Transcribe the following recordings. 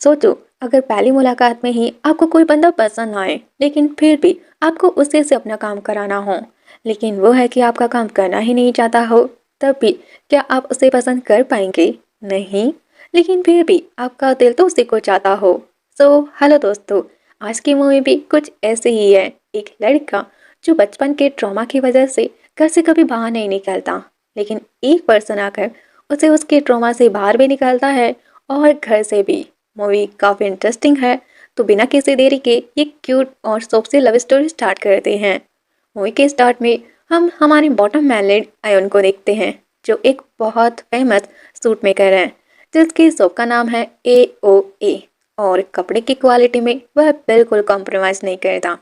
सोचो, अगर पहली मुलाकात में ही आपको कोई बंदा पसंद आए लेकिन फिर भी आपको उसी से अपना काम कराना हो, लेकिन वो है कि आपका काम करना ही नहीं चाहता हो, तब भी क्या आप उसे पसंद कर पाएंगे? नहीं। लेकिन फिर भी आपका दिल तो उसी को चाहता हो। हेलो दोस्तों, आज की मूवी भी कुछ ऐसे ही है। एक लड़का जो बचपन के ट्रॉमा की वजह से घर से कभी बाहर नहीं निकलता, लेकिन एक पर्सन आकर उसे उसके ट्रॉमा से बाहर भी निकालता है और घर से भी। मूवी काफ़ी इंटरेस्टिंग है, तो बिना किसी देरी के ये क्यूट और सोप्सी लव स्टोरी स्टार्ट करते हैं। मूवी के स्टार्ट में हम हमारे बॉटम मैनलेड आयन को देखते हैं, जो एक बहुत फेमस सूट मेकर है, जिसकी शॉप का नाम है AOA। और कपड़े की क्वालिटी में वह बिल्कुल कॉम्प्रोमाइज़ नहीं करता।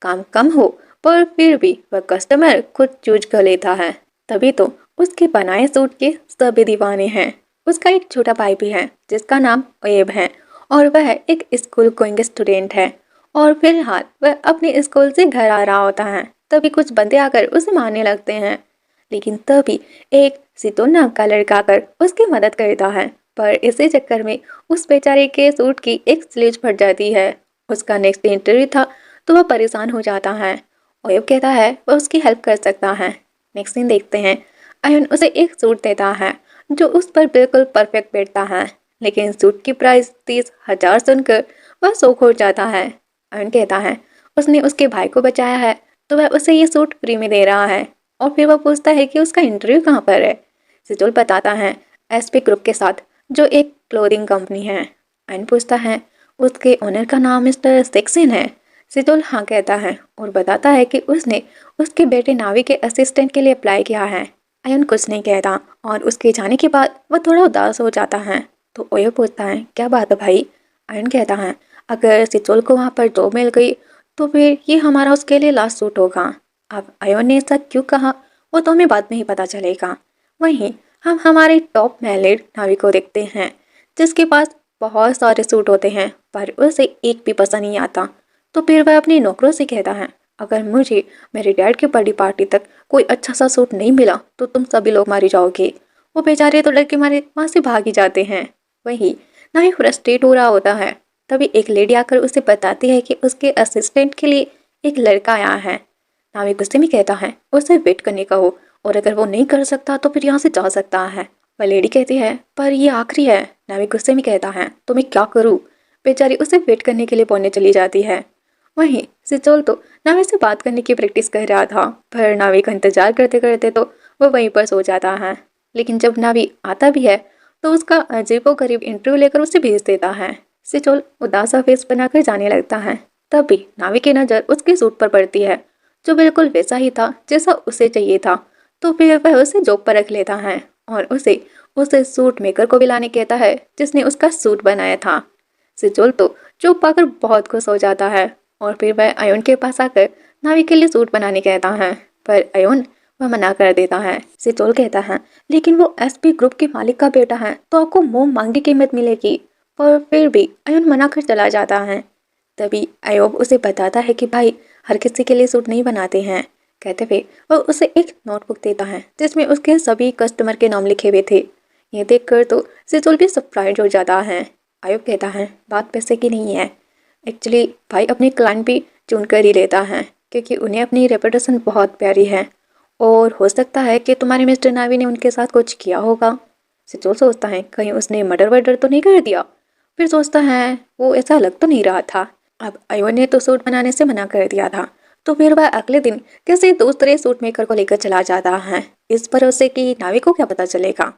काम कम हो पर फिर भी वह कस्टमर खुद चूज कर लेता है। तभी तो उसके बनाए सूट के सभी दीवाने हैं। उसका एक छोटा भाई भी है जिसका नाम ओएब है, और वह एक स्कूल गोइंग स्टूडेंट है। और फिलहाल वह अपने स्कूल से घर आ रहा होता है, तभी कुछ बंदे आकर उसे मारने लगते हैं। लेकिन तभी एक सितोन नाम का लड़का आकर उसकी मदद करता है, पर इसी चक्कर में उस बेचारे के सूट की एक स्लीव फट जाती है। उसका नेक्स्ट इंटरव्यू था, तो वह परेशान हो जाता है। ओएब कहता है वह उसकी हेल्प कर सकता है। नेक्स्ट सीन देखते हैं, अयन उसे एक सूट देता है जो उस पर बिल्कुल परफेक्ट बैठता है, लेकिन सूट की प्राइस 30,000 सुनकर वह शौक हो जाता है। अयन कहता है उसने उसके भाई को बचाया है, तो वह उसे ये सूट फ्री में दे रहा है। और फिर वह पूछता है कि उसका इंटरव्यू कहाँ पर है। सिजुल बताता है SP ग्रुप के साथ, जो एक क्लोथिंग कंपनी है। अयन पूछता है उसके ओनर का नाम मिस्टर सेक्सन है। सिजुल हाँ कहता है और बताता है कि उसने उसके बेटे नावी के असिस्टेंट के लिए अप्लाई किया है। अयन कुछ नहीं कहता और उसके जाने के बाद वह थोड़ा उदास हो जाता है। तो ओयो पूछता है क्या बात है भाई। अयन कहता है अगर सिचोल को वहाँ पर जॉब मिल गई तो फिर ये हमारा उसके लिए लास्ट सूट होगा। अब अयन ने ऐसा क्यों कहा वो तो हमें बाद में ही पता चलेगा। वहीं हम हमारे टॉप मैलेड नावी को देखते हैं, जिसके पास बहुत सारे सूट होते हैं पर उसे एक भी पसंद नहीं आता। तो फिर वह अपने नौकरों से कहता है अगर मुझे मेरे डैड की बर्थडे पार्टी तक कोई अच्छा सा सूट नहीं मिला तो तुम सभी लोग मारे जाओगे। वो बेचारे तो डर के मारे वहाँ से भाग ही जाते हैं। वही नावी फ्रस्ट्रेट हो रहा होता है, तभी एक लेडी आकर उसे बताती है कि उसके असिस्टेंट के लिए एक लड़का आया है। नाविक गुस्से में कहता है उसे वेट करने का हो, और अगर वो नहीं कर सकता तो फिर यहाँ से जा सकता है। वह लेडी कहती है पर ये आखिरी है। नाविक गुस्से में कहता है तो मैं क्या करूँ। बेचारी उसे वेट करने के लिए बोलने चली जाती है। वहीं सिचोल तो नाविक से बात करने की प्रैक्टिस कर रहा था, पर नाविक का इंतजार करते करते तो वह वहीं पर सो जाता है। लेकिन जब नाविक आता भी है तो उसका अजीबोगरीब इंटरव्यू लेकर उसे भेज देता है। सिचोल उदासा फेस बनाकर जाने लगता है। तभी नाविक की नज़र उसके सूट पर पड़ती है, जो बिल्कुल वैसा ही था जैसा उसे चाहिए था। तो फिर वह उसे जॉब पर रख लेता है और उसे सूट मेकर को भी लाने कहता है जिसने उसका सूट बनाया था। सिजोल तो चुप पाकर बहुत खुश हो जाता है और फिर वह अयोन के पास आकर नावी के लिए सूट बनाने कहता है, पर अयोन वह मना कर देता है। सिजोल कहता है लेकिन वो SP ग्रुप के मालिक का बेटा है तो आपको मुंह मांगी कीमत मिलेगी, पर फिर भी अयोन मना कर चला जाता है। तभी अयोब उसे बताता है कि भाई हर किसी के लिए सूट नहीं बनाते हैं। कहते हुए वह उसे एक नोटबुक देता है जिसमें उसके सभी कस्टमर के नाम लिखे हुए थे। ये देखकर तो सिजुल भी सरप्राइज हो जाता है। अयोब कहता है बात पैसे की नहीं है, एक्चुअली भाई अपने क्लाइंट भी चुन कर ही लेता है क्योंकि उन्हें अपनी रेपुटेशन बहुत प्यारी है, और हो सकता है कि तुम्हारे मिस्टर नावी ने उनके साथ कुछ किया होगा। सिजोल सोचता है कहीं उसने मर्डर वर्डर तो नहीं कर दिया। फिर सोचता है वो ऐसा लग तो नहीं रहा था। अब अयोन ने तो सूट बनाने से मना कर दिया था, तो फिर वह अगले दिन किसी दूसरे सूट मेकर को लेकर चला जाता है, इस भरोसे कि नावी को क्या पता चलेगा।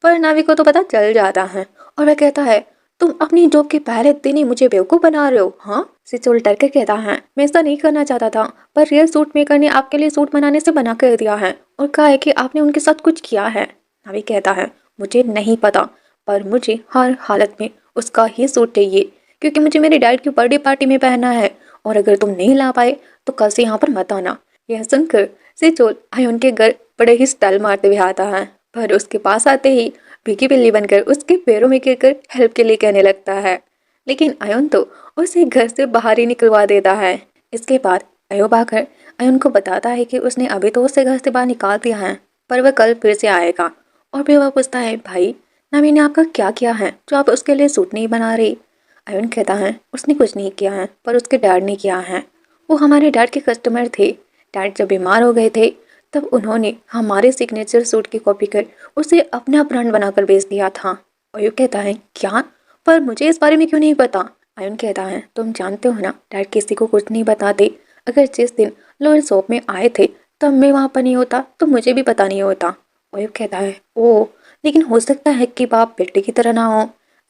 पर नावी को तो पता चल जाता है और वह कहता है तुम अपनी जॉब के पहले दिन ही मुझे बेवकूफ़ बना रहे हो। हाँ, सिचोल डर के कहता है मैं ऐसा नहीं करना चाहता था, पर रियल सूट मेकर ने आपके लिए सूट बनाने से मना कर दिया है और कहा है कि आपने उनके साथ कुछ किया है। नावी कहता है मुझे नहीं पता, पर मुझे हर हालत में उसका ही सूट चाहिए क्योंकि मुझे मेरे डैड की बर्थडे पार्टी में पहनना है, और अगर तुम नहीं ला पाए तो कल से यहाँ पर मत आना। यह सुनकर सिचोल अयोन के घर बड़े ही स्टाइल मारते हुए आता है, पर उसके पास आते ही भीगी बिल्ली बनकर उसके पैरों में गिरकर हेल्प के लिए कहने लगता है। लेकिन अयोन तो उसे घर से बाहर ही निकलवा देता है। इसके बाद अयोब आकर अयोन को बताता है कि उसने अभी तो उसे घर से बाहर निकाल दिया है, पर वह कल फिर से आएगा। और फिर वह पूछता है भाई नवी ने आपका क्या किया है जो आप उसके लिए सूट नहीं बना रही। अयन कहता है उसने कुछ नहीं किया है पर उसके डैड ने किया है। वो हमारे डैड के कस्टमर थे। डैड जब बीमार हो गए थे तब उन्होंने हमारे सिग्नेचर सूट की कॉपी कर उसे अपना ब्रांड बनाकर बेच दिया था। अयू कहता है क्या? पर मुझे इस बारे में क्यों नहीं पता? अयन कहता है तुम जानते हो ना डैड किसी को कुछ नहीं बताते। अगर जिस दिन लोअर शॉप में आए थे तब मैं वहाँ पर नहीं होता तो मुझे भी पता नहीं होता। अयू कहता है ओ, लेकिन हो सकता है कि बाप बेटे की तरह ना हो।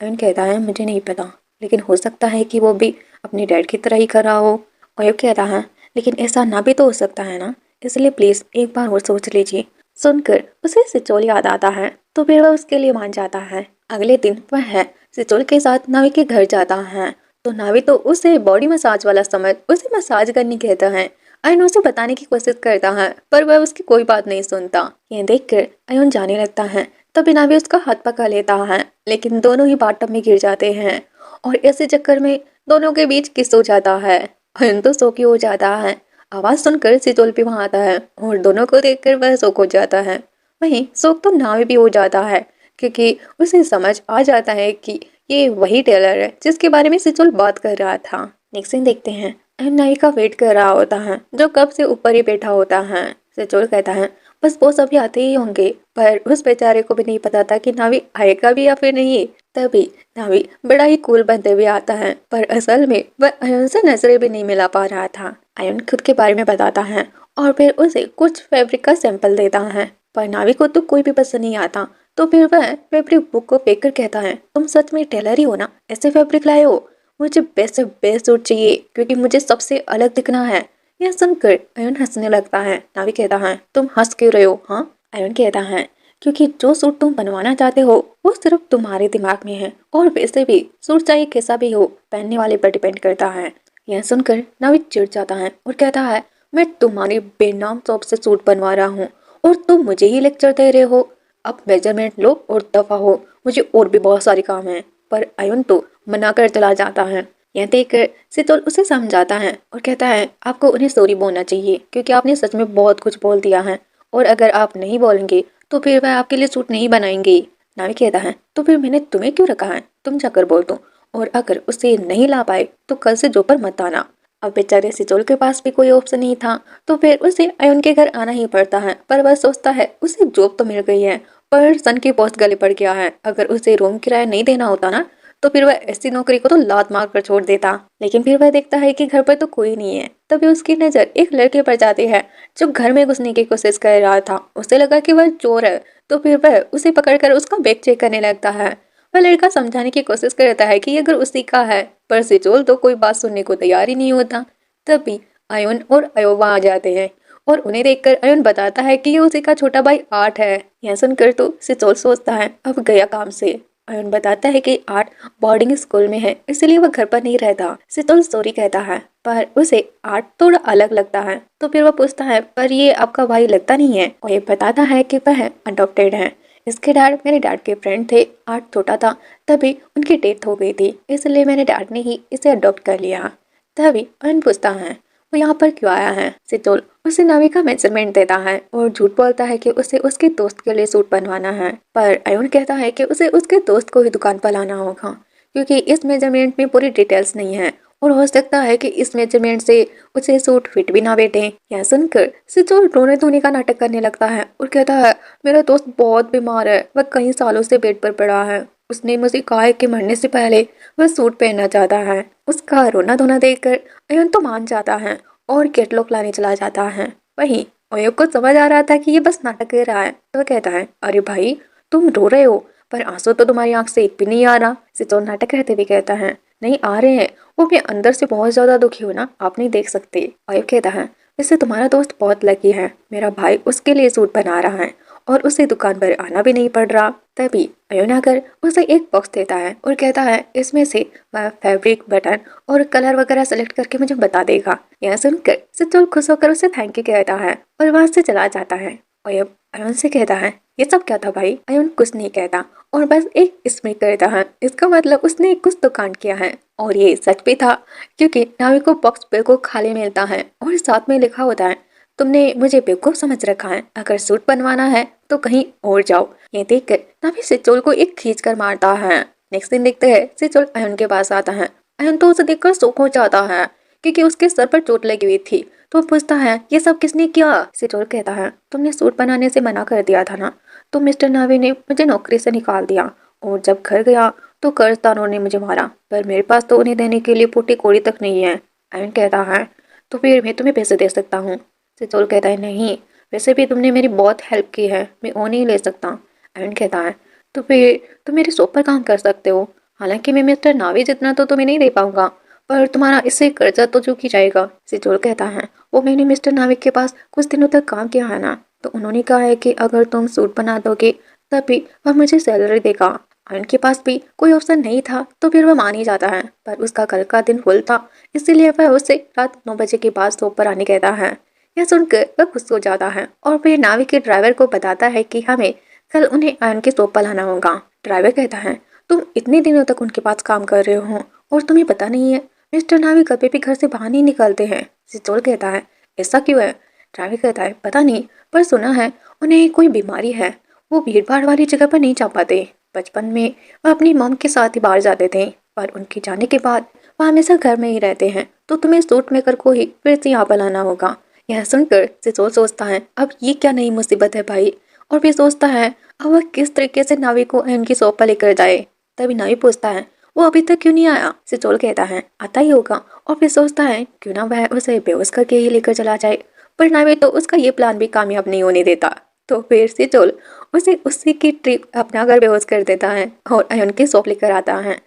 अयन कहता है मुझे नहीं पता, लेकिन हो सकता है कि वो भी अपने डैड की तरह ही कर रहा हो। अयू कहता है लेकिन ऐसा ना भी तो हो सकता है ना, इसलिए प्लीज एक बार और सोच लीजिए। सुनकर उसे सिचोल याद आता है तो फिर वह उसके लिए मान जाता है। अगले दिन वह सिचोल के साथ नावी के घर जाता है तो नावी तो उसे बॉडी मसाज वाला समझ उसे मसाज करने कहता है। अयन उसे बताने की कोशिश करता है पर वह उसकी कोई बात नहीं सुनता। यह देखकर अयन जाने लगता है तभी नावी उसका हाथ पकड़ लेता है, लेकिन दोनों ही बाथटब में गिर जाते हैं और ऐसे चक्कर में दोनों के बीच किस हो जाता है। अयन तो शौकी हो जाता है। आवाज सुनकर सिचोल भी वहां आता है और दोनों को देखकर वह शौक हो जाता है। वहीं शौक तो नावी भी हो जाता है क्योंकि उसे समझ आ जाता है कि ये वही टेलर है जिसके बारे में सिचोल बात कर रहा था। नेक्स्ट सीन देखते हैं। अयन नावी का वेट कर रहा होता है जो कब से ऊपर ही बैठा होता है। सिचोल कहता है बस बॉस अभी आते ही होंगे, पर उस बेचारे को भी नहीं पता था कि नावी आएगा भी या फिर नहीं। तभी नावी बड़ा ही कूल बनते हुए आता है पर असल में वह अयन से नजरें भी नहीं मिला पा रहा था। अयन खुद के बारे में बताता है और फिर उसे कुछ फैब्रिक का सैंपल देता है पर नावी को तो कोई भी पसंद नहीं आता। तो फिर वह फैब्रिक बुक को फेंक कर कहता है तुम सच में टेलर ही हो ना, ऐसे फैब्रिक लाए हो? मुझे बेस्ट से बेस्ट सूट चाहिए क्योंकि मुझे सबसे अलग दिखना है। यह सुनकर अयन हंसने लगता है। नावी कहता है तुम हंस क्यों रहे हो? हाँ। अयन कहता है क्योंकि जो सूट तुम बनवाना चाहते हो वो सिर्फ तुम्हारे दिमाग में है और वैसे भी सूट चाहे कैसा भी हो पहनने वाले पर डिपेंड करता है। यह सुनकर नावी चिढ़ जाता है और कहता है मैं तुम्हारी बेनाम शॉप से सूट बनवा रहा हूँ और तुम मुझे ही लेक्चर दे रहे हो। अब मेजरमेंट लो और दफा हो, मुझे और भी बहुत सारे काम हैं। पर अयन तो मना कर चला जाता है। यह देखकर सितोल उसे समझाता है और कहता है आपको उन्हें सॉरी बोलना चाहिए क्योंकि आपने सच में बहुत कुछ बोल दिया है और अगर आप नहीं बोलेंगे तो फिर वह आपके लिए सूट नहीं बनाएंगे। नावी कहता है तो फिर मैंने तुम्हें क्यों रखा है, तुम जाकर बोल दो और अगर उसे नहीं ला पाए तो कल से जॉब पर मत आना। अब बेचारे सिचोल के पास भी कोई ऑप्शन नहीं था तो फिर उसे अयन के घर आना ही पड़ता है। पर वह सोचता है उसे जॉब तो मिल गई है पर सन की पोस्ट गले पड़ गया है। अगर उसे रूम किराया नहीं देना होता ना तो फिर वह ऐसी नौकरी को तो लात मार कर छोड़ देता। लेकिन फिर वह देखता है कि घर पर तो कोई नहीं है। तभी उसकी नजर एक लड़के पर जाती है जो घर में घुसने की कोशिश कर रहा था। उसे लगा कि वह चोर है तो फिर वह उसे पकड़कर उसका बैग चेक करने लगता है। वह लड़का समझाने की कोशिश करता है कि ये घर उसी का है पर सिचोल तो कोई बात सुनने को तैयार ही नहीं होता। तभी अयन और अयोबा आ जाते हैं और उन्हें देखकर अयन बताता है कि ये उसी का छोटा भाई आर्ट है। यह सुनकर तो सिचोल सोचता है अब गया काम से। अयन बताता है कि आर्ट बोर्डिंग स्कूल में है इसलिए वह घर पर नहीं रहता। सितोल सॉरी कहता है पर उसे आर्ट थोड़ा अलग लगता है तो फिर वह पूछता है पर ये आपका भाई लगता नहीं है और ये बताता है कि वह अडॉप्टेड है। इसके डैड मेरे डैड के फ्रेंड थे। आर्ट छोटा था तभी उनकी डेथ हो गई थी इसलिए मेरे डैड ने ही इसे अडॉप्ट कर लिया। तभी अयन पूछता है वो यहाँ पर क्यों आया है। सितोल उसे नावी का मेजरमेंट देता है और झूठ बोलता है कि उसे उसके दोस्त के लिए सूट बनवाना है। पर अयन कहता है कि उसे उसके दोस्त को ही दुकान पर लाना होगा क्योंकि इस मेजरमेंट में पूरी डिटेल्स नहीं है और हो सकता है कि इस मेजरमेंट से उसे सूट फिट भी ना बैठे। यह सुनकर सिचोल रोने धोने का नाटक करने लगता है और कहता है मेरा दोस्त बहुत बीमार है, वह कई सालों से बेड पर पड़ा है। उसने मुझे कहा है कि मरने से पहले वह सूट पहनना चाहता है। उसका रोना धोना देखकर अयन तो मान जाता है और कैटलॉग लाने चला जाता है। वहीं अयन को समझ आ रहा था कि ये बस नाटक कर रहा है तो वह कहता है अरे भाई तुम रो रहे हो पर आंसू तो तुम्हारी आंख से एक भी नहीं आ रहा। सिचोल नाटक करते हुए कहता है नहीं आ रहे हैं, वो मैं अंदर से बहुत ज्यादा दुखी हूँ ना, आप नहीं देख सकते। अयन कहता है वैसे तुम्हारा दोस्त बहुत लकी है, मेरा भाई उसके लिए सूट बना रहा है और उसे दुकान पर आना भी नहीं पड़ रहा। तभी अयन आकर उसे एक बॉक्स देता है और कहता है इसमें से वह फैब्रिक बटन और कलर वगैरह सेलेक्ट करके मुझे बता देगा। यह सुनकर सिचोल खुश होकर उसे थैंक यू कहता है और वहां से चला जाता है। अयन अयन से कहता है ये सब क्या था भाई। अयन कुछ नहीं कहता और बस एक स्मित करता है। इसका मतलब उसने कुछ तो कांड किया है और ये सच भी था क्योंकि नावी को बॉक्स बिल्कुल खाली मिलता है और साथ में लिखा होता है तुमने मुझे बेवकूफ समझ रखा है, अगर सूट बनवाना है तो कहीं और जाओ। ये देखकर नावी सिचोल को एक खींच कर मारता है। नेक्स्ट दिन देखते हैं सिचुअल अयन के पास आता है। अयन तो उसे देखकर शॉक हो जाता है क्योंकि उसके सर पर चोट लगी हुई थी। तो पूछता है ये सब किसने किया। सिचुअल कहता है तुमने सूट बनाने से मना कर दिया था ना, तो मिस्टर नावी ने मुझे नौकरी से निकाल दिया और जब घर गया तो कर्जदारों ने मुझे मारा, पर मेरे पास तो उन्हें देने के लिए फूटी कौड़ी तक नहीं है। अयन कहता है तो फिर मैं तुम्हें पैसे दे सकता हूँ। सिचुअल कहता है नहीं, वैसे भी तुमने मेरी बहुत हेल्प की है, मैं वो नहीं ले सकता। अयन कहता है तो फिर तुम मेरे शॉप पर काम कर सकते हो, हालांकि मैं मिस्टर नावी जितना तो तुम्हें नहीं दे पाऊंगा, पर तुम्हारा इससे कर्जा तो चूक ही जाएगा। सिचुअल कहता है वो मैंने मिस्टर नाविक के पास कुछ दिनों तक काम किया है ना, तो उन्होंने कहा है कि अगर तुम सूट बना दोगे तभी वह मुझे सैलरी देगा। उनके पास भी कोई ऑप्शन नहीं था तो फिर वह मान ही जाता है, पर उसका कल का दिन फुल था, इसीलिए वह उसे रात 9 बजे के बाद शॉप पर आने कहता है। यह सुनकर वह खुश हो जाता है और फिर नाविक के ड्राइवर को बताता है कि हमें कल उन्हें आयन के शॉप पर लाना होगा। ड्राइवर कहता है तुम इतने दिनों तक उनके पास काम कर रहे हो और तुम्हें पता नहीं है मिस्टर नाविक कभी भी घर से बाहर नहीं निकलते हैं। सिचोल कहता है ऐसा क्यों है। ड्राइवर कहता है पता नहीं, पर सुना है उन्हें कोई बीमारी है, वो भीड़ भाड़ वाली जगह पर नहीं जा पाते। बचपन में वह अपनी मॉम के साथ ही बाहर जाते थे, पर उनके जाने के बाद वह हमेशा घर में ही रहते हैं, तो तुम्हें सूट मेकर को ही फिर से यहाँ पर लाना होगा। यह सुनकर सिचोल सोचता है अब ये क्या नई मुसीबत है भाई, और फिर सोचता है अब वह किस तरीके से नावी को उनकी शॉप पर लेकर जाए। तभी नावी पूछता है वो अभी तक क्यों नहीं आया। सिचोल कहता है आता ही होगा, और फिर सोचता है क्यों ना वह उसे बेहोश करके ही लेकर चला जाए, पर नावे तो उसका ये प्लान भी कामयाब नहीं होने देता। तो फिर सिचोल उसे उसी की ट्रिप अपना कर बेहोश कर देता है और अयन की शॉप लेकर आता है।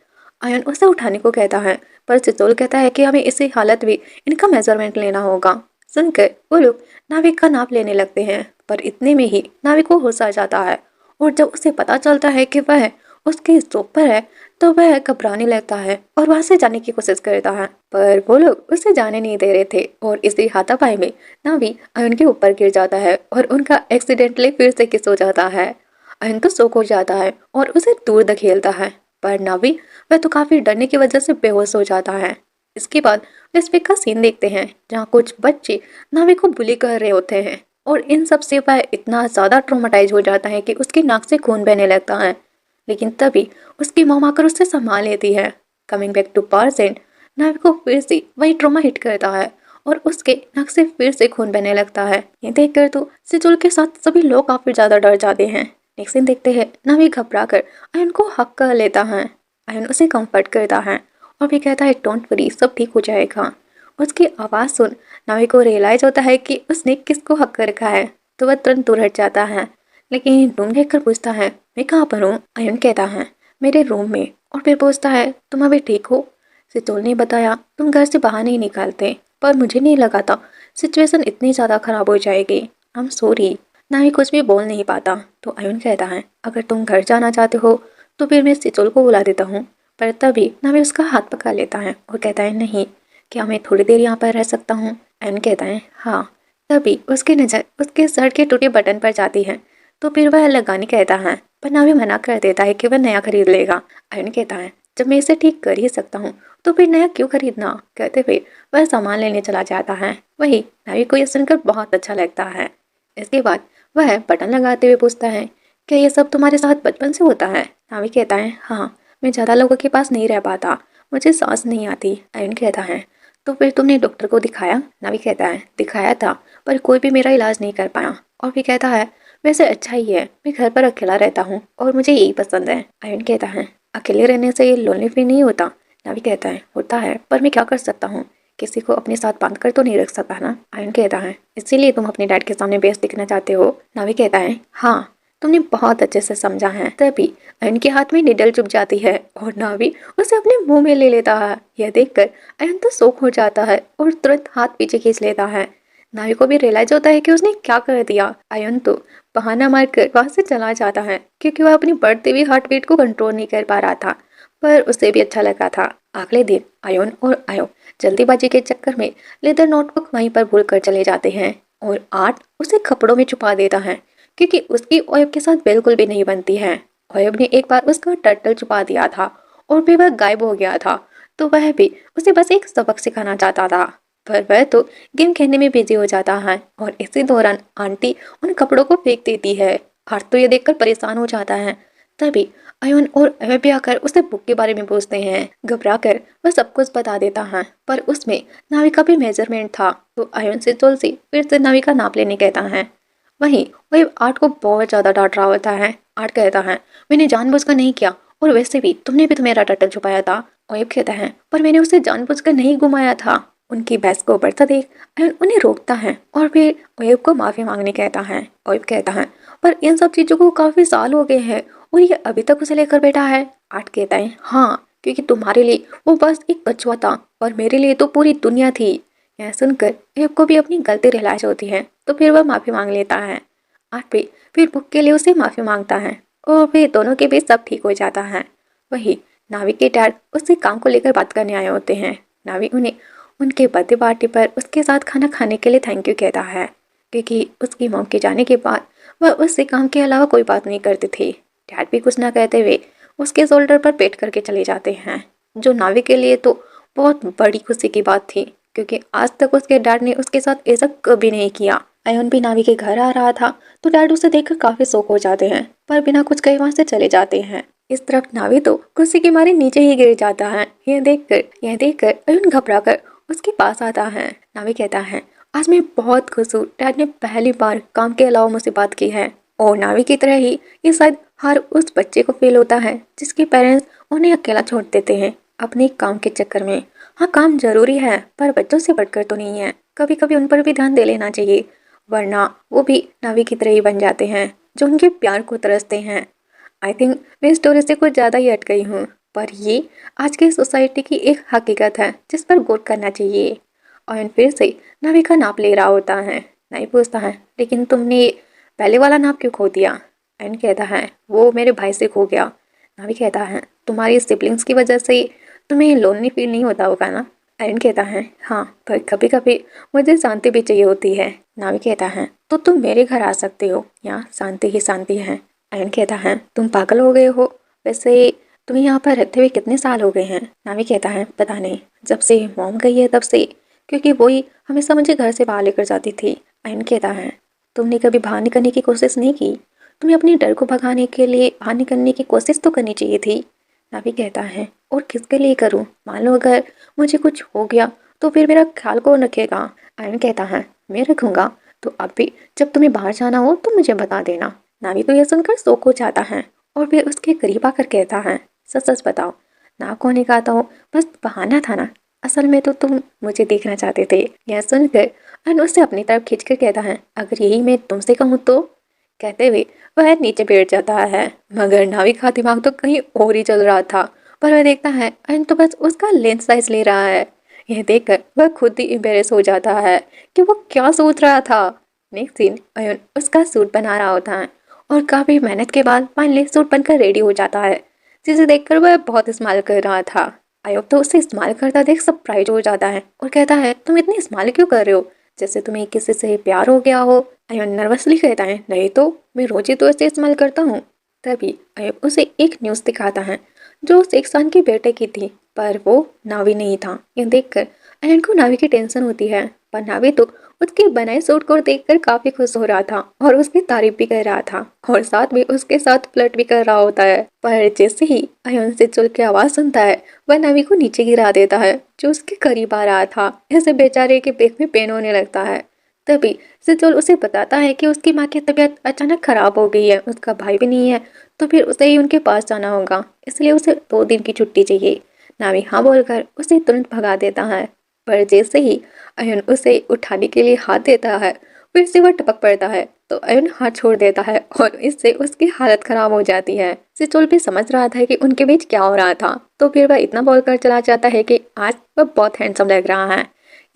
अयन उसे उठाने को कहता है, पर सिचोल कहता है कि हमें इसी हालत में इनका मेजरमेंट लेना होगा। सुनकर वो लोग नाविक का नाप लेने लगते हैं, पर इतने में ही नाविक को होश आ जाता है, और जब उसे पता चलता है कि वह उसके शॉप पर है तो वह घबराने लगता है और वहां से जाने की कोशिश करता है, पर वो लोग उसे जाने नहीं दे रहे थे, और इसी हाथापाई में नावी अयन के ऊपर गिर जाता है और उनका एक्सीडेंटली फिर से किस हो जाता है। अयन तो शौक हो जाता है और उसे दूर धकेलता है, पर नावी वह तो काफी डरने की वजह से बेहोश हो जाता है। इसके बाद फ्लैशबैक का सीन देखते हैं जहाँ कुछ बच्चे नावी को बुली कर रहे होते हैं, और इन सब से वह इतना ज्यादा ट्रोमाटाइज हो जाता है कि उसकी नाक से खून बहने लगता है। लेकिन तभी उसकी मॉम आकर उसे संभाल लेती है। कमिंग बैक टू प्रेजेंट, नावी को फिर से वही ट्रॉमा हिट करता है और उसके नाक से फिर से खून बहने लगता है। ये देखकर तो सिचुल के साथ सभी लोग काफी ज्यादा डर जाते हैं। नेक्स्ट सीन देखते हैं नावी घबरा कर अयन को हक कर लेता है। अयन उसे कंफर्ट करता है और भी कहता है डोंट वरी, सब ठीक हो जाएगा। उसकी आवाज़ सुन नावी को रियलाइज होता है कि उसने किसको हक कर रखा है, तो वह तुरंत दूर हट जाता है। लेकिन रूम देखकर पूछता है मैं कहाँ पर हूँ। अयन कहता है मेरे रूम में, और फिर पूछता है तुम अभी ठीक हो। सिचोल ने बताया तुम घर से बाहर नहीं निकलते, पर मुझे नहीं लगा था सिचुएशन इतनी ज़्यादा खराब हो जाएगी। I am sorry. नावी कुछ भी बोल नहीं पाता, तो अयन कहता है अगर तुम घर जाना चाहते हो तो फिर मैं सिचोल को बुला देता हूँ, पर तभी नावी उसका हाथ पकड़ लेता है और कहता है नहीं, क्या मैं थोड़ी देर यहाँ पर रह सकता हूँ। अयन कहता है हाँ। तभी उसकी नज़र उसके शर्ट के टूटे बटन पर जाती है, तो फिर वह लगाने कहता है, पर नावी मना कर देता है कि वह नया खरीद लेगा। अयन कहता है जब मैं इसे ठीक कर ही सकता हूँ तो फिर नया क्यों खरीदना, कहते हुए वह सामान लेने चला जाता है। वही नावी को यह सुनकर बहुत अच्छा लगता है। इसके बाद वह बटन लगाते हुए पूछता है क्या ये सब तुम्हारे साथ बचपन से होता है। नावी कहता है हाँ, मैं ज़्यादा लोगों के पास नहीं रह पाता, मुझे सांस नहीं आती। अयन कहता है तो फिर तुमने डॉक्टर को दिखाया। नावी कहता है दिखाया था, पर कोई भी मेरा इलाज नहीं कर पाया। और भी कहता है वैसे अच्छा ही है, मैं घर पर अकेला रहता हूँ और मुझे यही पसंद है। अयन कहता है अकेले रहने से ये लोनली फील नहीं होता। नावी कहता है होता है, पर मैं क्या कर सकता हूँ, किसी को अपने साथ बांध कर तो नहीं रख सकता ना। अयन कहता है इसीलिए तुम अपने डैड के सामने बेस्ट दिखना चाहते हो। नावी कहता है हाँ, तुमने बहुत अच्छे से समझा है। तभी अयन के हाथ में निडल चुभ जाती है और नावी उसे अपने मुंह में ले लेता है। यह देखकर अयन तो शॉक हो जाता है और तुरंत हाथ पीछे खींच लेता है। नावी को भी रियलाइज होता है कि उसने क्या कर दिया। अयन तो बहाना मारकर वहां से चला जाता है क्योंकि वह अपनी बढ़ती हुई हार्ट बीट को कंट्रोल नहीं कर पा रहा था, पर उसे भी अच्छा लगा था। अगले दिन अयन और आयो जल्दीबाजी के चक्कर में लेदर नोटबुक वहीं पर भूल कर चले जाते हैं, और आर्ट उसे कपड़ों में छुपा देता है क्योंकि उसकी ओयब के साथ बिल्कुल भी नहीं बनती है। ओयब ने एक बार उसका टर्टल छुपा दिया था और फिर वह गायब हो गया था, तो वह भी उसे बस एक सबक सिखाना चाहता था, पर वह तो गेम खेलने में बिजी हो जाता है। और इसी दौरान आंटी उन कपड़ों को फेंक देती है। आर्ट तो ये देखकर परेशान हो जाता है। तभी अयन और अयब भी आकर उससे बुक के बारे में पूछते हैं। घबरा कर वह सब कुछ बता देता है, पर उसमें नावी का भी मेजरमेंट था। तो अयन से तुलसी फिर से नावी का नाप लेने कहता है। वहीं वह आर्ट को बहुत ज्यादा डांट रहा होता है। आर्ट कहता है, मैंने जानबूझकर नहीं किया, और वैसे भी तो मेरा टटल छुपाया था। ओएब कहता है, पर मैंने उसे जानबूझकर नहीं घुमाया था। उनकी बहस को बढ़ता देख अयन उन्हें रोकता है और फिर ओएब को माफी मांगने कहता है। ओएब कहता है, पर इन सब चीजों को काफी साल हो गए हैं और ये अभी तक उसे लेकर बैठा है। आर्ट कहता है, हाँ, क्योंकि तुम्हारे लिए वो बस एक कछुआ था और मेरे लिए तो पूरी दुनिया थी। यह सुनकर ओएब को भी अपनी गलती रियलाइज होती है, तो फिर वह माफी मांग लेता है। आर्ट भी फिर बुक के लिए उसे माफी मांगता है और फिर दोनों के बीच सब ठीक हो जाता है। वही नावी के डैड उससे काम को लेकर बात करने आए होते हैं। नावी उन्हें उनके बर्थडे पार्टी पर उसके साथ खाना खाने के लिए थैंक यू कहता है, क्योंकि उसकी मॉम के जाने के बाद वह उससे काम के अलावा कोई बात नहीं करती थी। डैड भी कुछ ना कहते हुए उसके शोल्डर पर पेट करके चले जाते हैं, जो नावी के लिए तो बहुत बड़ी खुशी की बात थी, क्योंकि आज तक उसके डैड ने उसके साथ ऐसा कभी नहीं किया। अयन भी नावी के घर आ रहा था तो डैड उसे देखकर काफी शौक हो जाते हैं, पर बिना कुछ कहे वहां से चले जाते हैं। इस तरफ नावी तो खुशी के मारे नीचे ही गिर जाता है। यह देखकर अयन घबरा कर उसके पास आता है। नावी कहता है, आज मैं बहुत खुश हूँ, डैड ने पहली बार काम के अलावा मुझसे बात की है। और नावी की तरह ही ये शायद हर उस बच्चे को फील होता है जिसके पेरेंट्स उन्हें अकेला छोड़ देते हैं अपने काम के चक्कर में। हाँ, काम जरूरी है, पर बच्चों से बढ़कर तो नहीं है। कभी कभी उन पर भी ध्यान दे लेना चाहिए, वरना वो भी नावी की तरह ही बन जाते हैं जो उनके प्यार को तरसते हैं। आई थिंक मैं स्टोरी से कुछ ज़्यादा ही हट गई हूँ, पर ये आज की सोसाइटी की एक हकीकत है जिस पर गौर करना चाहिए। और फिर से नावी का नाप ले रहा होता है। नावी पूछता है, लेकिन तुमने पहले वाला नाप क्यों खो दिया? एन कहता है, वो मेरे भाई से खो गया। नावी कहता है, तुम्हारी सिबलिंग्स की वजह से तुम्हें लोनली फील नहीं होता होगा ना? एन कहता है, हाँ, पर कभी कभी मुझे शांति भी चाहिए होती है। नावी कहता है, तो तुम मेरे घर आ सकते हो, यहाँ शांति ही शांति है। एन कहता है, तुम पागल हो गए हो? वैसे तुम्हें यहाँ पर रहते हुए कितने साल हो गए हैं? नावी कहता है, पता नहीं, जब से मॉम गई है तब से, क्योंकि वही हमेशा मुझे घर से बाहर लेकर जाती थी। एन कहता है, तुमने कभी बाहर निकलने की कोशिश नहीं की? तुम्हें अपने डर को भगाने के लिए बाहर निकलने की कोशिश तो करनी चाहिए थी। नावी कहता है, और किसके लिए करूं? मान लो अगर मुझे कुछ हो गया तो फिर मेरा ख्याल कौन रखेगा? आयन कहता है, मैं रखूंगा, तो अब भी जब तुम्हें बाहर जाना हो तो मुझे बता देना। नावी तो यह सुनकर शौक हो जाता है और फिर उसके करीब आकर कहता है, सच सच बताओ, ना कौन नहीं कहता हूँ, बस बहाना था ना, असल में तो तुम मुझे देखना चाहते थे। यह सुनकर अयन उससे अपनी तरफ खींचकर कहता है, अगर यही मैं तुमसे कहूँ तो? कहते हुए वह नीचे बैठ जाता है, मगर नावी का दिमाग तो कहीं और ही चल रहा था। पर वह देखता है अयन तो बस उसका लेंस साइज ले रहा है। यह देखकर वह खुद ही एम्बेरस हो जाता है कि वो क्या सोच रहा था। नेक्स्ट सीन, अयन उसका सूट बना रहा होता है और काफी मेहनत के बाद फाइनली सूट बनकर रेडी हो जाता है, जिसे देखकर वह बहुत स्माइल कर रहा था। अयब तो उसे स्माइल करता देख सरप्राइज हो जाता है और कहता है, तुम इतनी स्माइल क्यों कर रहे हो, जैसे तुम्हें किसी से प्यार हो गया हो? अयन नर्वसली कहता है, नहीं तो, मैं रोज ही तो ऐसे इस्तेमाल करता हूँ। तभी अयब उसे एक न्यूज़ दिखाता है जो उस एक के बेटे की थी, पर वो नावी नहीं था। यह देखकर अयन को नावी की टेंशन होती है, पर नावी तो उसके बनाए सूट को देखकर काफी खुश हो रहा था और उसकी तारीफ भी कर रहा था और साथ में उसके साथ फ्लर्ट भी कर रहा होता है। पर जैसे ही अयन से चुल की आवाज सुनता है, वह नावी को नीचे गिरा देता है जो उसके करीब आ रहा था। ऐसे बेचारे के पेट में पेन होने लगता है। तभी सिजोल उसे बताता है कि उसकी माँ की तबीयत अचानक खराब हो गई है, उसका भाई भी नहीं है, तो फिर उसे ही उनके पास जाना होगा, इसलिए उसे 2 दिन की छुट्टी चाहिए। नावी हाँ बोलकर उसे तुरंत भगा देता है, पर जैसे ही अयन उसे उठाने के लिए हाथ देता है, फिर से वह टपक पड़ता है, तो अयन हाथ छोड़ देता है और इससे उसकी हालत खराब हो जाती है। सिजोल भी समझ रहा था कि उनके बीच क्या हो रहा था, तो फिर वह इतना बोलकर चला जाता है कि आज वह बहुत हैंडसम लग रहा है।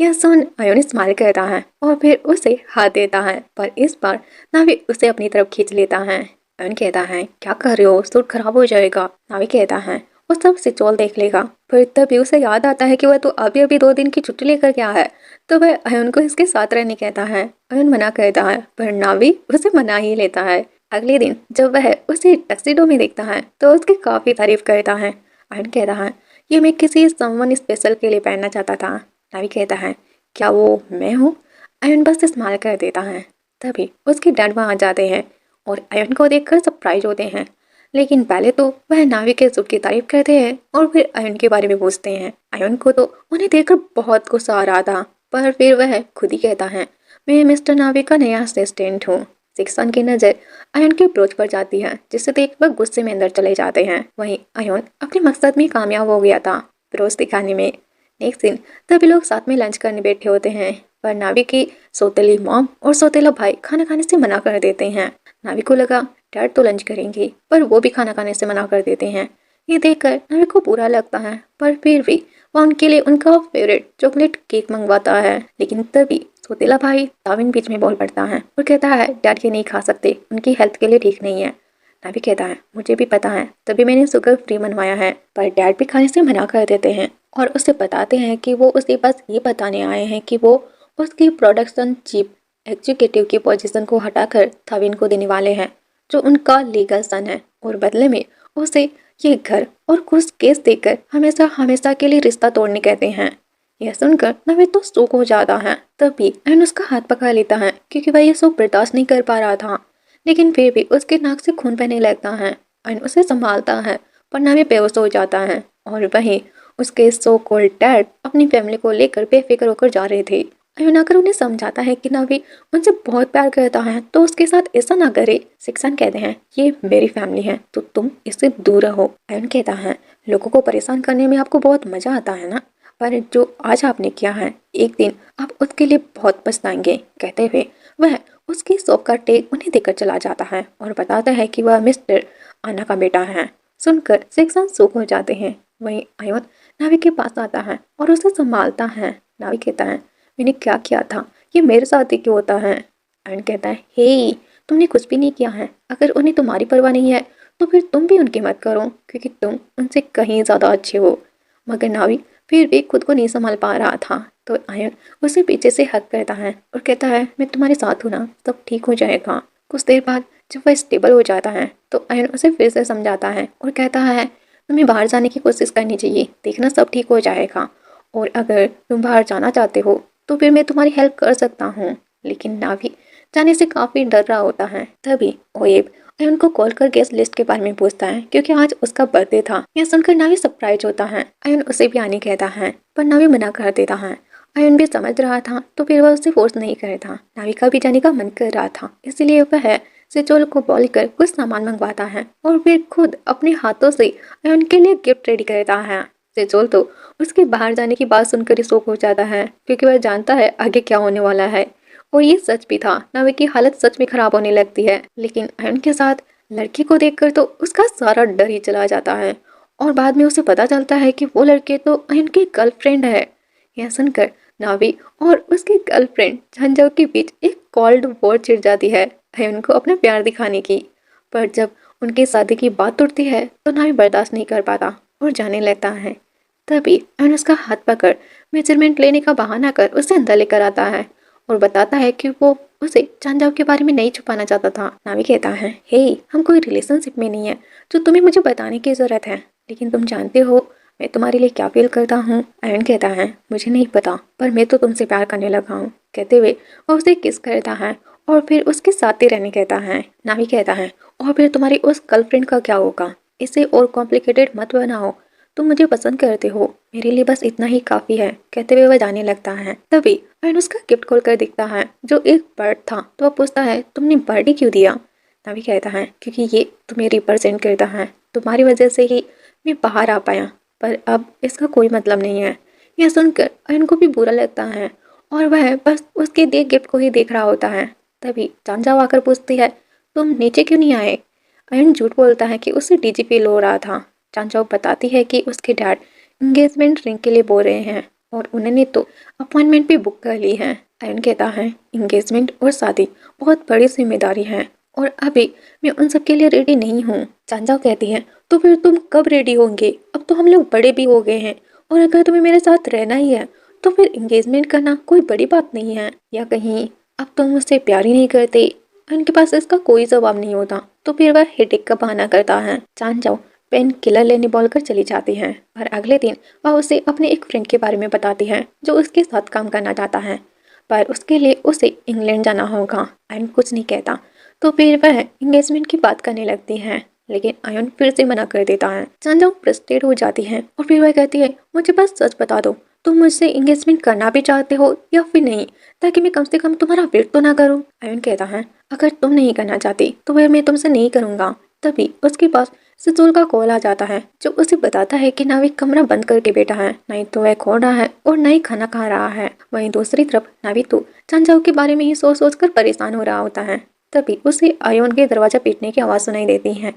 यह सुन अयन स्माइल करता है और फिर उसे हाथ देता है, पर इस बार नावी उसे अपनी तरफ खींच लेता है। अयन कहता है, क्या कर रहे हो, सूट खराब हो जाएगा। नावी कहता है, वो सब सिचोल देख लेगा। फिर तभी उसे याद आता है कि वह तो अभी अभी 2 दिन की छुट्टी लेकर गया है, तो वह अयन को इसके साथ रहने कहता है। अयन मना करता है, पर नावी उसे मना ही लेता है। अगले दिन जब वह उसे टक्सीडो में देखता है तो उसकी काफी तारीफ करता है। अयन कहता है, ये मैं किसी समवन स्पेशल के लिए पहनना चाहता था। नावी कहता है, क्या वो मैं हूँ? अयन बस स्माइल कर देता है। तभी उसके डैड वहाँ आ जाते हैं और अयन को देखकर सरप्राइज होते हैं। लेकिन पहले तो वह नाविक के सूट की तारीफ करते हैं और फिर अयन के बारे में पूछते हैं। अयन को तो उन्हें देखकर बहुत गुस्सा आ रहा था, पर फिर वह खुद ही कहता है, मैं मिस्टर नाविक का नया असिस्टेंट हूँ। सिक्सन की नजर अयन के अप्रोच पर जाती है, जिसे देख वह गुस्से में अंदर चले जाते हैं। वहीं अयन अपने मकसद में कामयाब हो गया था, फिरोज दिखाने में। नेक्स्ट दिन सभी लोग साथ में लंच करने बैठे होते हैं, पर नाविक की सौतेली मॉम और सौतेला भाई खाना खाने से मना कर देते हैं। नाविक को लगा डैड तो लंच करेंगे, पर वो भी खाना खाने से मना कर देते हैं। ये देखकर नाविक को बुरा लगता है, पर फिर भी वह उनके लिए उनका फेवरेट चॉकलेट केक मंगवाता है। लेकिन तभी सौतेला भाई ताविन बीच में बोल पड़ता है और कहता है डैड ये नहीं खा सकते, उनकी हेल्थ के लिए ठीक नहीं है। नाविक कहता है मुझे भी पता है, तभी मैंने शुगर फ्री बनवाया है, पर डैड भी खाने से मना कर देते हैं और उसे बताते हैं कि वो उसे बस ये बताने आए हैं कि वो उसकी प्रोडक्शन चीफ एग्जीक्यूटिव की पोजीशन को हटाकर थाविन को देने वाले हैं, जो उनका लीगल सन है, और बदले में उसे ये घर और कुछ केस देकर हमेशा हमेशा के लिए रिश्ता तोड़ने कहते हैं। यह सुनकर नवीन तो शोक हो जाता है। तभी अयन उसका हाथ पकड़ लेता है, क्योंकि वह ये शोक बर्दाश्त नहीं कर पा रहा था। लेकिन फिर भी उसके नाक से खून बहने लगता है। अयन उसे संभालता है, पर नवी बेहोश हो जाता है। और वहीं उसके सो कॉल्ड डैड अपनी फैमिली को लेकर बेफिक्र होकर जा रहे थे। अयन आकर उन्हें समझाता है कि नवी उनसे बहुत प्यार करता है, तो उसके साथ ऐसा ना करे। सिक्सन कहते हैं ये मेरी फैमिली है, तो तुम इससे दूर रहो। अयन कहता है लोगों को परेशान करने में आपको बहुत मजा आता है ना, पर जो आज आपने किया है एक दिन आप उसके लिए बहुत पछताएंगे। कहते हुए वह उसकी शॉप का टैग उन्हें देकर चला जाता है और बताता है कि वह मिस्टर आना का बेटा है। सुनकर सेक्सन शॉक हो जाते हैं। वहीं अयन नाविक के पास आता है और उसे संभालता है। नाविक कहता है मैंने क्या किया था, ये मेरे साथ ही क्यों होता है। अयन कहता है हे तुमने कुछ भी नहीं किया है, अगर उन्हें तुम्हारी परवाह नहीं है तो फिर तुम भी उनकी मत करो, क्योंकि तुम उनसे कहीं ज़्यादा अच्छे हो। मगर नाविक फिर भी खुद को नहीं संभाल पा रहा था, तो अयन उसे पीछे से हक करता है और कहता है मैं तुम्हारे साथ हूँ ना, सब ठीक हो जाएगा। कुछ देर बाद जब वह स्टेबल हो जाता है तो अयन उसे फिर से समझाता है और कहता है तुम्हें बाहर जाने की कोशिश करनी चाहिए, देखना सब ठीक हो जाएगा। और अगर तुम बाहर जाना चाहते हो तो फिर मैं तुम्हारी हेल्प कर सकता हूँ। लेकिन नाविक जाने से काफ़ी डर रहा होता है। तभी ओएब अयन को कॉल कर गेस्ट लिस्ट के बारे में पूछता है, क्योंकि आज उसका बर्थडे था। यह सुनकर नावी सरप्राइज होता है। अयन उसे भी आने कहता है, पर नावी मना कर देता है। अयन भी समझ रहा था, तो फिर वह उसे फोर्स नहीं करता। नावी का भी जाने का मन कर रहा था, इसलिए वह सेजोल को कॉल कर कुछ सामान मंगवाता है और फिर खुद अपने हाथों से अयन के लिए गिफ्ट रेडी करता है। सेजोल तो उसके बाहर जाने की बात सुनकर ही शॉक हो जाता है, क्योंकि वह जानता है आगे क्या होने वाला है। और ये सच भी था, नाविक की हालत सच में खराब होने लगती है। लेकिन अयन के साथ लड़की को देखकर तो उसका सारा डर ही चला जाता है, और बाद में उसे पता चलता है कि वो लड़के तो अयन की गर्लफ्रेंड है। यह सुनकर नावी और उसकी गर्लफ्रेंड झंझाव के बीच एक कॉल्ड वॉर छिड़ जाती है, अयन को अपना प्यार दिखाने की। पर जब उनकी शादी की बात उठती है तो नावी बर्दाश्त नहीं कर पाता और जाने लगता है। तभी अयन उसका हाथ पकड़ मेजरमेंट लेने का बहाना कर उसे अंदर लेकर आता है और बताता है कि वो उसे झंझाव के बारे में नहीं छुपाना चाहता था। नावी कहता है हे हम कोई रिलेशनशिप में नहीं है जो तुम्हें मुझे बताने की जरूरत है, लेकिन तुम जानते हो मैं तुम्हारे लिए क्या फील करता हूँ। अयन कहता है मुझे नहीं पता, पर मैं तो तुमसे प्यार करने लगा हूँ। कहते हुए वो उसे किस करता है और फिर उसके साथ ही रहने कहता है। नावी कहता है और फिर तुम्हारी उस गर्लफ्रेंड का क्या होगा, इसे और कॉम्प्लिकेटेड मत बनाओ, तुम मुझे पसंद करते हो, मेरे लिए बस इतना ही काफी है। कहते हुए वह जाने लगता है। तभी अयन उसका गिफ्ट खोल कर दिखता है, जो एक बर्ड था। तो वह पूछता है तुमने बर्ड ही क्यों दिया। नावी कहता है क्योंकि ये तुम्हें रिप्रेजेंट करता है, तुम्हारी वजह से ही मैं बाहर आ पाया, पर अब इसका कोई मतलब नहीं है। यह सुनकर अयन को भी बुरा लगता है और वह बस उसके दिए गिफ्ट को ही देख रहा होता है। तभी चांजाओ आकर पूछती है तुम नीचे क्यों नहीं आए। अयन झूठ बोलता है कि उसे डीजी फील हो रहा था। चांजाओ बताती है कि उसके डैड एंगेजमेंट रिंग के लिए बोल रहे हैं और उन्होंने तो अपॉइंटमेंट भी बुक कर ली है। अयन कहता है एंगेजमेंट और शादी बहुत बड़ी जिम्मेदारी है और अभी मैं उन सब के लिए रेडी नहीं हूँ। चांजाओ कहती है तो फिर तुम कब रेडी होंगे, अब तो हम लोग बड़े भी हो गए हैं, और अगर तुम्हें मेरे साथ रहना ही है तो फिर एंगेजमेंट करना कोई बड़ी बात नहीं है, या कहीं अब तुम मुझसे प्यार ही नहीं करते। उनके पास इसका कोई जवाब नहीं होता, तो फिर वह हेडेक का बहाना करता है। चांजाओ पेन किलर लेने बोलकर चली जाती है, और अगले दिन वह उसे अपने एक फ्रेंड के बारे में बताती है जो उसके साथ काम करना चाहता है, पर उसके लिए उसे इंग्लैंड जाना होगा। एंड कुछ नहीं कहता, तो फिर वह एंगेजमेंट की बात करने लगती है। लेकिन अयन फिर से मना कर देता है। चंजाओ फ्रस्ट्रेट हो जाती है और फिर वह कहती है, मुझे बस सच बता दो, तुम मुझसे एंगेजमेंट करना भी चाहते हो या फिर नहीं, ताकि मैं कम से कम तुम्हारा वेट तो ना करूं। अयन कहता है, अगर तुम नहीं करना चाहती तो फिर मैं तुमसे नहीं करूंगा। तभी उसके पास सितोल का कॉल आ जाता है, जो उसे बताता है कि नाविक कमरा बंद करके बैठा है, नहीं तो वह खो रहा है और नहीं खाना खा रहा है। वहीं दूसरी तरफ नाविक तो चंजाओ के बारे में ही सोच सोच कर परेशान हो रहा होता है। तभी उसे अयन के दरवाजा पीटने की आवाज सुनाई देती है।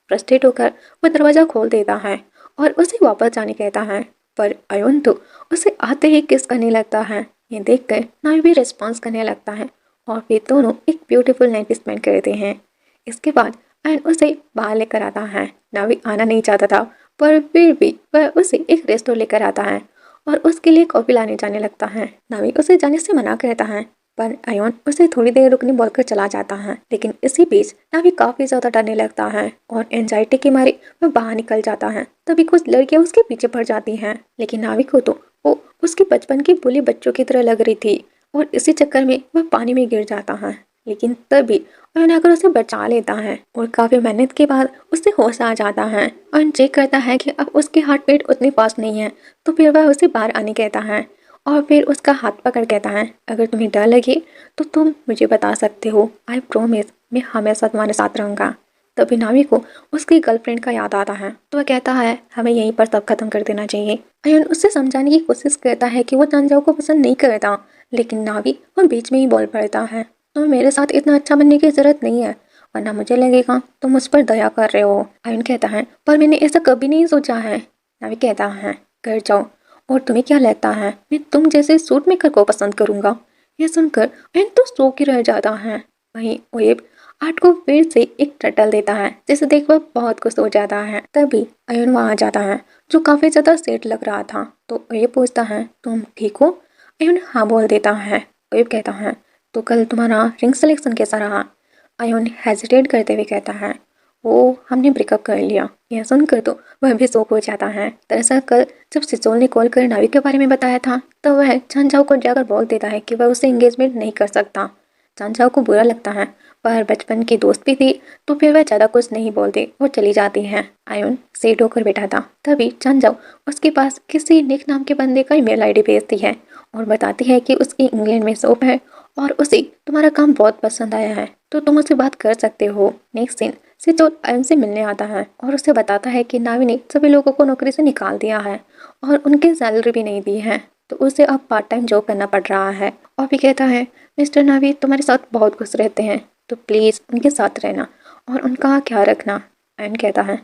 फ्रस्ट्रेट होकर वह दरवाजा खोल देता है और उसे वापस जाने कहता है, पर अयन तो उसे आते ही किस करने लगता है। ये देखकर नाविक भी रिस्पॉन्स करने लगता है और वे दोनों एक ब्यूटीफुल नाइट स्पेंड करते हैं। इसके बाद अयन उसे बाहर लेकर आता है। नाविक आना नहीं चाहता था, पर फिर भी वह उसे एक रेस्टोरेंट लेकर आता है और उसके लिए कॉफी लाने जाने लगता है। नाविक उसे जाने से मना करता है, पर अयन उसे थोड़ी देर रुकने बोलकर चला जाता है। लेकिन इसी बीच नाविक काफी ज्यादा डरने लगता है और एंजाइटी के मारे वह बाहर निकल जाता है। तभी कुछ लड़कियां उसके पीछे पड़ जाती हैं, लेकिन नाविक को तो वो उसके बचपन की बुली बच्चों की तरह लग रही थी और इसी चक्कर में वह पानी में गिर जाता है। लेकिन तभी अयन आकर उसे बचा लेता है और काफी मेहनत के बाद उसे होश आ जाता है। अयन चेक करता है कि अब उसके हार्ट बीट उतनी फास्ट नहीं है, तो फिर वह उसे बाहर आने कहता है और फिर उसका हाथ पकड़ कहता है, अगर तुम्हें डर लगे तो तुम मुझे बता सकते हो, आई प्रोमिस मैं हमेशा तुम्हारे साथ रहूंगा। तभी नाविक को उसकी गर्लफ्रेंड का याद आता है, तो वह कहता है हमें यहीं पर सब खत्म कर देना चाहिए। अयन उससे समझाने की कोशिश करता है कि वो चंजाओ को पसंद नहीं करता, लेकिन नाविक वो बीच में ही बोल पड़ता है, तो मेरे साथ इतना अच्छा बनने की जरूरत नहीं है, वरना मुझे लगेगा तुम मुझ पर दया कर रहे हो। अयन कहता है, पर मैंने ऐसा कभी नहीं सोचा है। नाविक कहता है, कर जाओ, और तुम्हें क्या लगता है मैं तुम जैसे सूट मेकर को पसंद करूंगा? यह सुनकर अयन तो सो के रह जाता है। वहीं ओएब आर्ट को फिर से एक टटल देता है, जिसे देख वह बहुत खुश हो जाता है। तभी अयन वहां आ जाता है, जो काफी ज्यादा सेट लग रहा था। तो ओएब पूछता है, तुम ठीक हो? अयन हाँ बोल देता है। ओएब कहता है, तो कल तुम्हारा रिंग सिलेक्शन कैसा रहा? अयन हेजिटेट करते हुए कहता है, ओ हमने ब्रेकअप कर लिया। यह सुनकर तो वह भी शौक हो जाता है। दरअसल कल जब सिसोल ने कॉल कर नाविक के बारे में बताया था, तो वह चंजाओ को जाकर बोल देता है कि वह उसे एंगेजमेंट नहीं कर सकता। चंजाओ को बुरा लगता है, पर बचपन की दोस्त भी थी, तो फिर वह ज्यादा कुछ नहीं बोलती और चली जाती है। अयन सेट होकर बैठा था, तभी चंजाओ उसके पास किसी निक नाम के बंदे का ईमेल आईडी भेजती है और बताती है कि उसकी इंग्लैंड में शॉप है और उसे तुम्हारा काम बहुत पसंद आया है, तो तुम उससे बात कर सकते हो। नेक्स्ट सीन सितोल अयन से मिलने आता है और उसे बताता है कि नावी ने सभी लोगों को नौकरी से निकाल दिया है और उनकी सैलरी भी नहीं दी है, तो उसे अब पार्ट टाइम जॉब करना पड़ रहा है। और भी कहता है, मिस्टर नावी तुम्हारे साथ बहुत खुश रहते हैं, तो प्लीज़ उनके साथ रहना और उनका ख्याल रखना। अयन कहता है,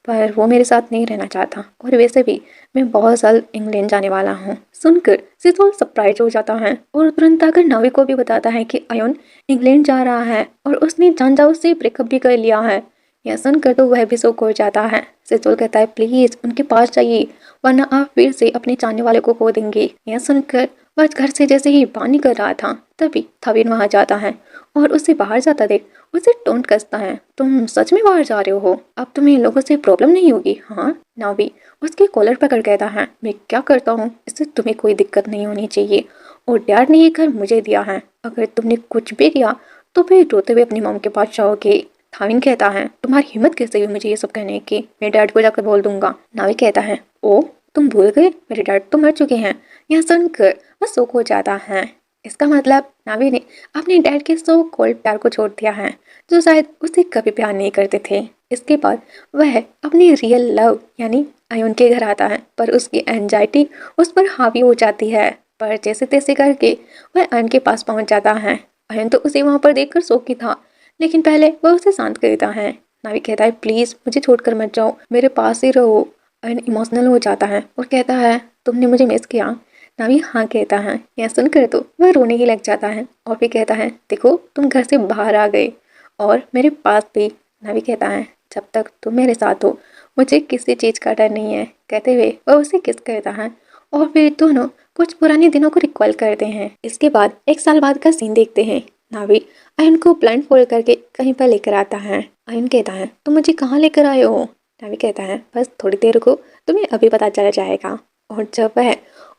पर वो मेरे साथ नहीं रहना चाहता और वैसे भी मैं बहुत जल्द इंग्लैंड जाने वाला हूँ। सुनकर सितोल सरप्राइज हो जाता है और तुरंत आकर नावी को भी बताता है कि अयन इंग्लैंड जा रहा है और उसने चंजाओ से ब्रेकअप भी कर लिया है। यह सुनकर तो वह भी शौक हो जाता है। सितोल कहता है, प्लीज उनके पास जाइए, वरना आप फिर से अपने चाहने वाले को खो देंगे। यह सुनकर वह घर से जैसे ही बाहर निकल रहा था, तभी थवीन वहां जाता है और उसे बाहर जाता देख उसे टोंट कसता है, तुम सच में बाहर जा रहे हो? अब तुम्हें लोगों से प्रॉब्लम नहीं होगी? हाँ। नावी उसके कॉलर पकड़ कहता है, मैं क्या करता हूँ इससे तुम्हें कोई दिक्कत नहीं होनी चाहिए, और डैड ने ये घर मुझे दिया है, अगर तुमने कुछ भी किया तो फिर रोते हुए अपनी मॉम के पास जाओगे। थाविन कहता है, तुम्हारी हिम्मत कैसे हुई मुझे ये सब कहने की? मैं डैड को जाकर बोल दूंगा। नावी कहता है, ओ तुम भूल गए मेरे डैड तो मर चुके हैं। यह सुनकर वह शौक हो जाता है। इसका मतलब नावी ने अपने डैड के सो कॉल्ड प्यार को छोड़ दिया है, जो शायद उसे कभी प्यार नहीं करते थे। इसके बाद वह अपनी रियल लव यानी अयन के घर आता है, पर उसकी एंजाइटी उस पर हावी हो जाती है। पर जैसे तैसे करके वह अयन के पास पहुंच जाता है। अयन तो उसे वहां पर देखकर शौकी था, लेकिन पहले वह उसे शांत करता है। नावी कहता है, प्लीज मुझे छोड़कर मत जाओ, मेरे पास ही रहो। अयन इमोशनल हो जाता है और कहता है, तुमने मुझे मिस किया? नावी हाँ कहता है। यह सुनकर तो वह रोने ही लग जाता है और फिर कहता है, देखो तुम घर से बाहर आ गए और मेरे पास भी। नावी कहता है, जब तक तुम मेरे साथ हो मुझे किसी चीज का डर नहीं है। कहते हुए वह उसे किस करता है और फिर दोनों कुछ पुराने दिनों को रिकॉल करते हैं। इसके बाद एक साल बाद का सीन देखते हैं। नावी अयन को ब्लाइंड फोल्ड करके कहीं पर लेकर आता है। अयन कहता है, तुम मुझे कहाँ लेकर आए हो? नावी कहता है, बस थोड़ी देर रुको, तुम्हें अभी पता चल जाएगा। और जब वह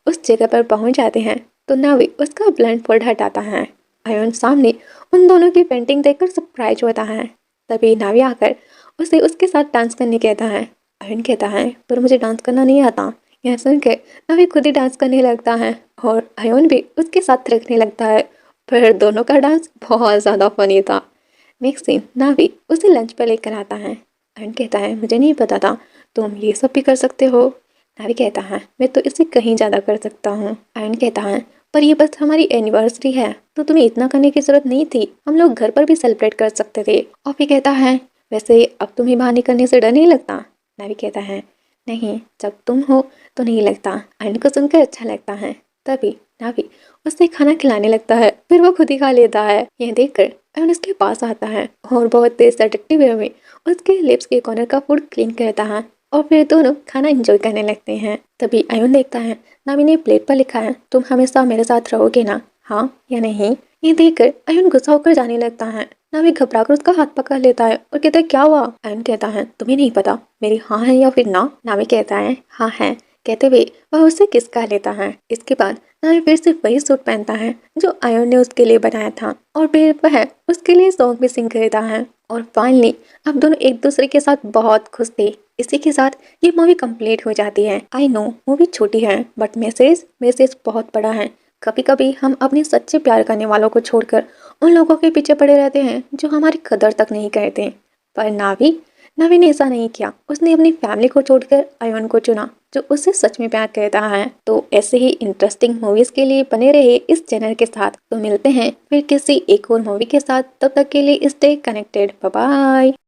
उस जगह पर पहुंच जाते हैं तो नावी उसका ब्लाइंड फोल्ड हटाता है। अयन सामने उन दोनों की पेंटिंग देखकर सरप्राइज होता है। तभी नावी आकर उसे उसके साथ डांस करने कहता है। अयन कहता है पर मुझे डांस करना नहीं आता। यह सुनकर नावी खुद ही डांस करने लगता है और अयन भी उसके साथ थिरकने लगता है। फिर दोनों का डांस बहुत ज़्यादा फनी था। नेक्स्ट सीन, नावी उसे लंच पर लेकर आता है। अयन कहता है मुझे नहीं पता था तुम ये सब भी कर सकते हो। नावी कहता है मैं तो इससे कहीं ज़्यादा कर सकता हूँ। अयन कहता है पर ये बस हमारी एनिवर्सरी है तो तुम्हें इतना करने की जरूरत नहीं थी, हम लोग घर पर भी सेलिब्रेट कर सकते थे। और फिर कहता है वैसे अब तुम्हें बाहर निकलने से डर नहीं लगता। नावी कहता है नहीं, जब तुम हो तो नहीं लगता। अयन को सुनकर अच्छा लगता है। तभी नावी उसे खाना खिलाने लगता है, फिर वो खुद ही खा लेता है। यह देखकर अयन उसके पास आता है और बहुत तेज सेडक्टिव वे में उसके लिप्स के कॉर्नर का फूड क्लीन करता है और फिर दोनों खाना एंजॉय करने लगते हैं। तभी अयन देखता है नावी ने प्लेट पर लिखा है तुम हमेशा मेरे साथ रहोगे ना, हाँ या नहीं। ये देखकर अयन गुस्सा होकर जाने लगता है। नावी घबरा कर उसका हाथ पकड़ लेता है और कहता है क्या हुआ। अयन कहता है तुम्हें नहीं पता मेरी हाँ है या फिर ना। नावी कहता है हाँ है। कहते हुए वह उसे किस कर लेता है। इसके बाद नावी फिर से वही सूट पहनता है जो अयन ने उसके लिए बनाया था और फिर वह उसके लिए सॉन्ग भी सिंग करता है। और फाइनली अब दोनों एक दूसरे के साथ बहुत खुश थे। इसी के साथ ये मूवी कंप्लीट हो जाती है। आई नो मूवी छोटी है बट मैसेज मैसेज बहुत बड़ा है। कभी कभी हम अपने सच्चे प्यार करने वालों को छोड़कर उन लोगों के पीछे पड़े रहते हैं जो हमारी कदर तक नहीं करते। पर नावी नावी ने ऐसा नहीं किया। उसने अपनी फैमिली को छोड़कर अयन को चुना जो उससे सच में प्यार करता है। तो ऐसे ही इंटरेस्टिंग मूवीज के लिए बने रहे इस चैनल के साथ। तो मिलते हैं फिर किसी एक और मूवी के साथ, तब तक के लिए स्टे कनेक्टेड। Bye bye.